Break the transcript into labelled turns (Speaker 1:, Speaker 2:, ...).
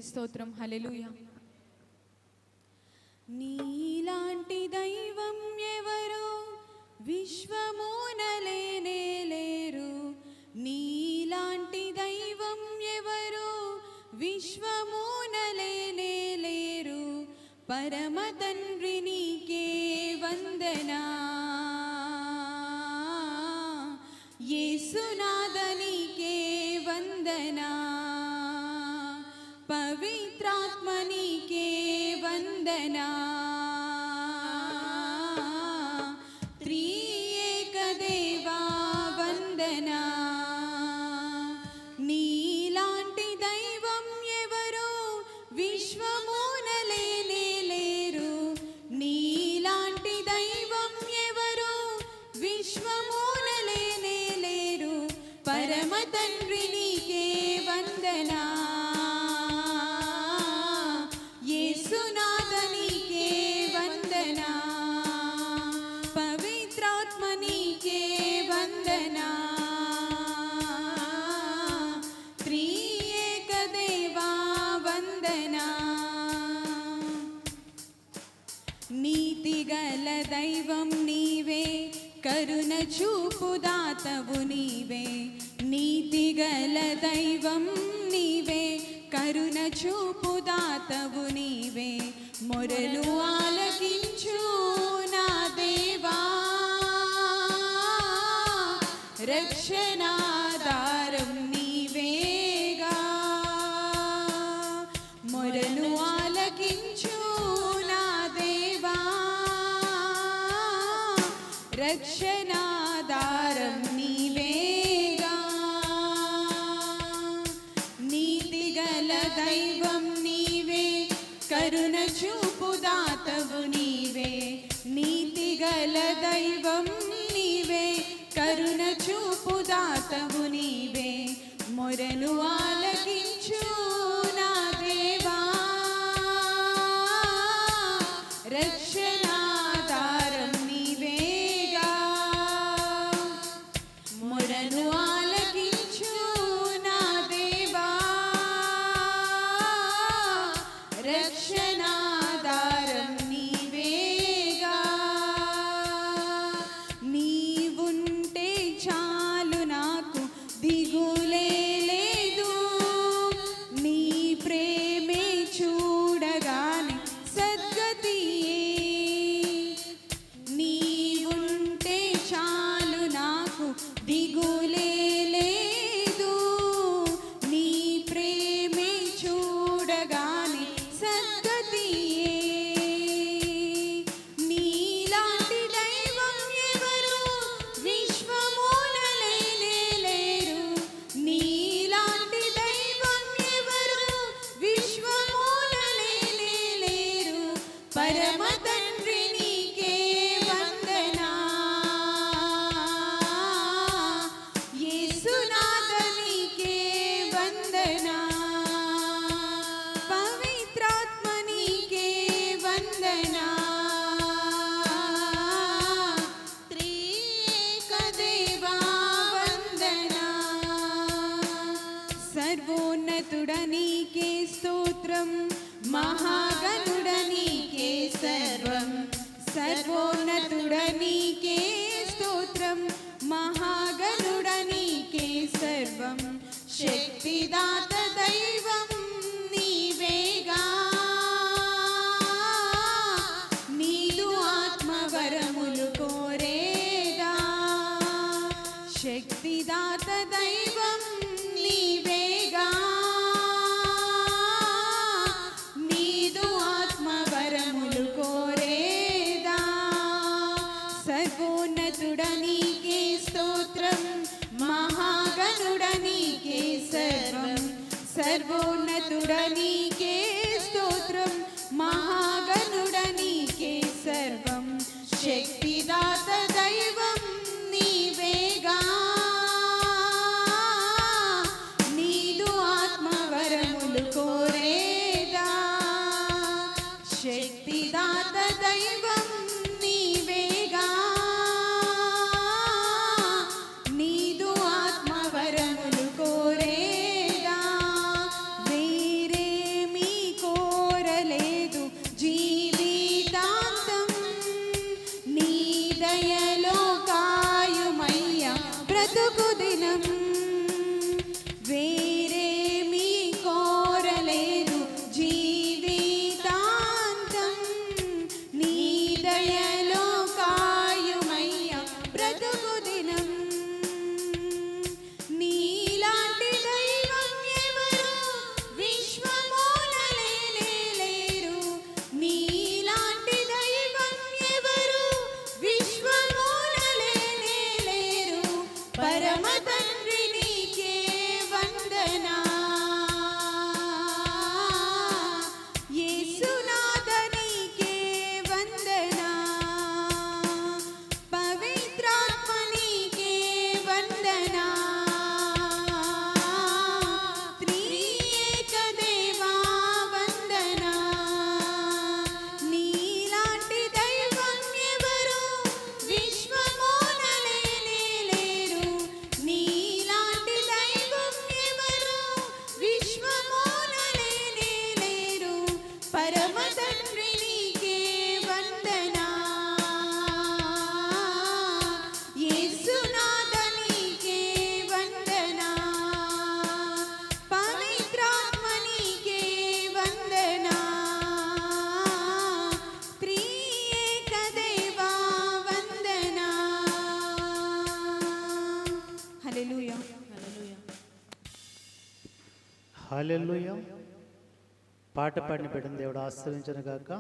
Speaker 1: దేవునికి స్తోత్రం. హల్లెలూయా. నీలాంటి దైవం ఎవరో విశ్వమున లేనే లేరు. నీలాంటి దైవం ఎవరో విశ్వమున లేనే లేరు. పరమ తండ్రి నీకే వందనా, యేసునాథ నీకే వందనా, పవిత్రాత్మ నీకే వందనా, త్రియేక దేవా వందనా. నీలాంటి దైవం ఎవరో విశ్వమున లేనే లేరు. నీలాంటి దైవం ఎవరో విశ్వమున లేనే లేరు. పరమ తండ్రి నీకే వందనా, యేసునాథ నీకే వందనా, పవిత్రాత్మ నీకే వందనా, త్రియేక దేవా వందనా. నీతిగల దైవం నీవే, కరుణ చూపు దాతవు నీవే. నీతిగల దైవం నీవే, కరుణ చూపు దాతవు నీవే. మొరలు ఆలకించు నా దేవా, రక్షణాధారం నీవేగా. మొరలు ఆలకించు నా దేవా, రక్షణాధారం నీవేగా. నీతిగల దైవం నీవే, కరుణ చూపు దాతవు నీవే. నీతిగల దైవం నీవే, కరుణ చూపు దాతవు నీవే. మొరలు ఆలకించు నా దేవా, రక్షణాధారం నీవేగా. మొరలు ఆలకించు నా దేవా, రక్షణాధారం నీవేగా. నీవుంటే చాలు నాకు దిగులే లేదు. నీ ప్రేమే చూడగానే సద్గతియే. నీవుంటే చాలు నాకు దిగులే లేదు. నీ ప్రేమే చూడగానే సద్గతియే. నీలాంటి దైవం ఎవరు విశ్వమున లేనే లేరు. నీలాంటి దైవం ఎవరు విశ్వమున లేనే లేరు. పరమ తండ్రి నీకే వందనా, యేసునాథ నీకే వందనా, పవిత్రాత్మ నీకే వందనా, త్రియేక దేవా వందనా. సర్వోన్నతుడ నీకే స్తోత్రం, మహాగణుడ నీకే సర్వం. సర్వోన్నతుడ నీకే స్తోత్రం, మహాగణుడ నీకే సర్వం. శక్తిదాత దైవం నీవేగా. నీదు ఆత్మవరములు కోరేదా. శక్తిదాత దైవం నీవేగా. నీదు ఆత్మవరములు కోరేదా. సర్వోన్నతుడ నీకే స్తోత్రం, మహాగణుడ నీకే సర్వం. సర్వోన్నతుడ నీకే స్తోత్రం, మహాగణుడ నీకే సర్వం. శక్తిదాత దైవం నీవేగా. నీదు ఆత్మవరములు కోరేదా. శక్తిదాత దైవం నీవేగా. నీదు ఆత్మవరములు కోరేదా. వేరేమి
Speaker 2: హల్లెలూయా. పాట పాడిన బిడ్డను దేవుడు ఆశీర్వదించును గాక.